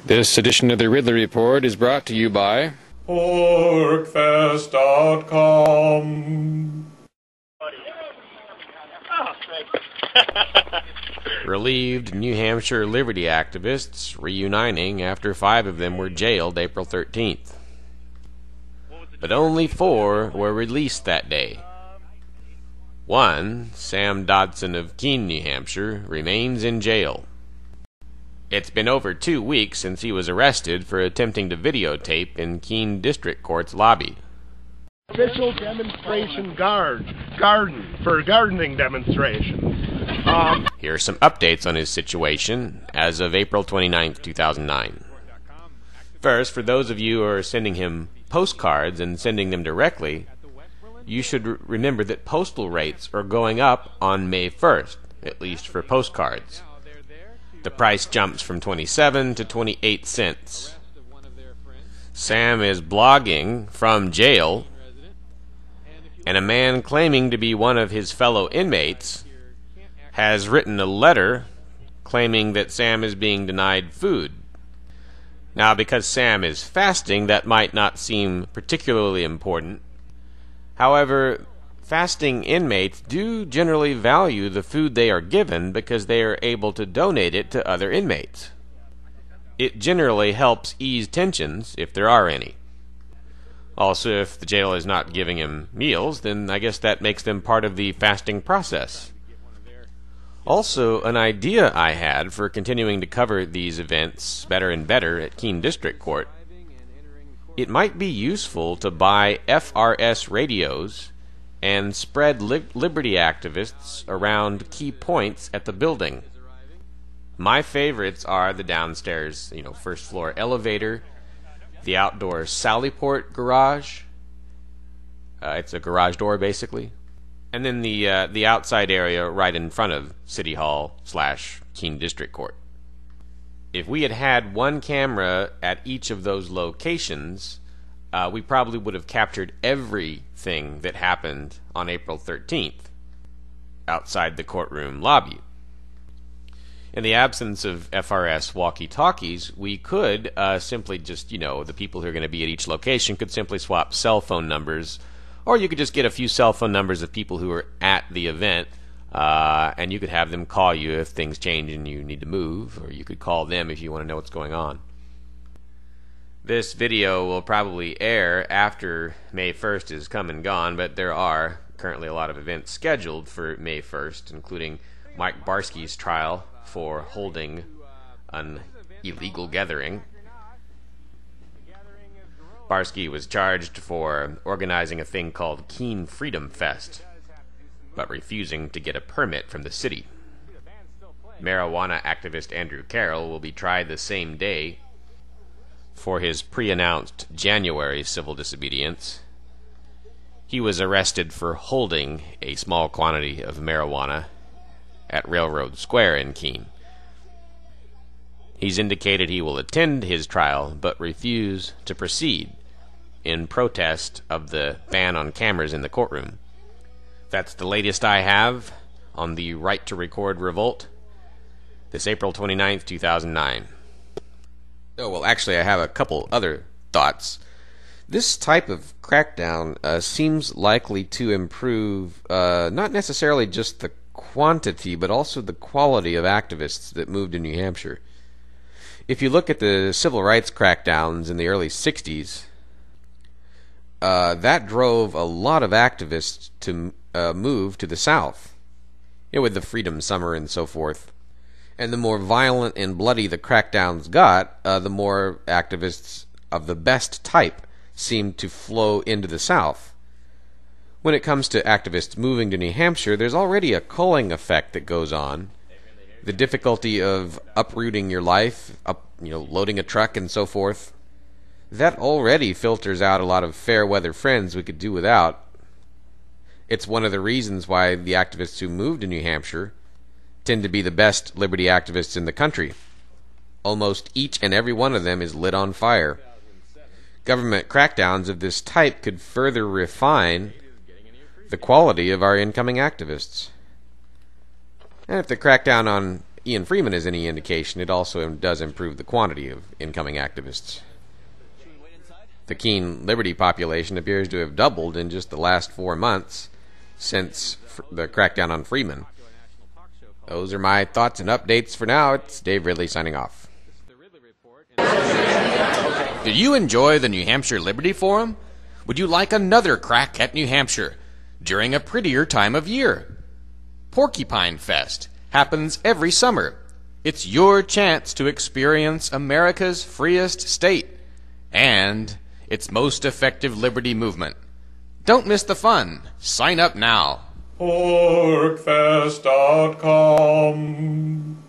This edition of the Ridley Report is brought to you by porcfest.com. Relieved New Hampshire liberty activists reuniting after 5 of them were jailed April 13th. But only 4 were released that day. One, Sam Dodson of Keene, New Hampshire, remains in jail. It's been over 2 weeks since he was arrested for attempting to videotape in Keene District Court's lobby. Official demonstration garden for gardening demonstrations. Here are some updates on his situation as of April 29, 2009. First, for those of you who are sending him postcards and sending them directly, you should remember that postal rates are going up on May 1st, at least for postcards. The price jumps from 27 to 28 cents. Sam is blogging from jail, and a man claiming to be one of his fellow inmates has written a letter claiming that Sam is being denied food. Now, because Sam is fasting, that might not seem particularly important. However, fasting inmates do generally value the food they are given because they are able to donate it to other inmates. It generally helps ease tensions, if there are any. Also, if the jail is not giving him meals, then I guess that makes them part of the fasting process. Also, an idea I had for continuing to cover these events better and better at Keene District Court. It might be useful to buy FRS radios and spread liberty activists around key points at the building. My favorites are the downstairs, first floor elevator, the outdoor Sallyport garage. It's a garage door, basically. And then the outside area right in front of City Hall / Keene District Court. If we had had one camera at each of those locations, we probably would have captured everything that happened on April 13th outside the courtroom lobby. In the absence of FRS walkie-talkies, we could simply just, the people who are going to be at each location could simply swap cell phone numbers, or you could just get a few cell phone numbers of people who are at the event, and you could have them call you if things change and you need to move, or you could call them if you want to know what's going on. This video will probably air after May 1st is come and gone, but there are currently a lot of events scheduled for May 1st, including Mike Barsky's trial for holding an illegal gathering. Barsky was charged for organizing a thing called Keene Freedom Fest, but refusing to get a permit from the city. Marijuana activist Andrew Carroll will be tried the same day for his pre-announced January civil disobedience. He was arrested for holding a small quantity of marijuana at Railroad Square in Keene. He's indicated he will attend his trial but refuse to proceed in protest of the ban on cameras in the courtroom. That's the latest I have on the right to record revolt this April 29th, 2009. Oh, well, actually, I have a couple other thoughts. This type of crackdown seems likely to improve not necessarily just the quantity, but also the quality of activists that moved in New Hampshire. If you look at the civil rights crackdowns in the early 60s, that drove a lot of activists to move to the South, with the Freedom Summer and so forth. And the more violent and bloody the crackdowns got, the more activists of the best type seemed to flow into the South. When it comes to activists moving to New Hampshire, there's already a culling effect that goes on. The difficulty of uprooting your life, loading a truck and so forth, that already filters out a lot of fair weather friends we could do without. It's one of the reasons why the activists who moved to New Hampshire tend to be the best liberty activists in the country. Almost each and every one of them is lit on fire. Government crackdowns of this type could further refine the quality of our incoming activists. And if the crackdown on Ian Freeman is any indication, it also does improve the quantity of incoming activists. The Keene Liberty population appears to have doubled in just the last 4 months since the crackdown on Freeman. Those are my thoughts and updates for now. It's Dave Ridley signing off. Did you enjoy the New Hampshire Liberty Forum? Would you like another crack at New Hampshire during a prettier time of year? Porcupine Fest happens every summer. It's your chance to experience America's freest state and its most effective liberty movement. Don't miss the fun. Sign up now. porcfest.com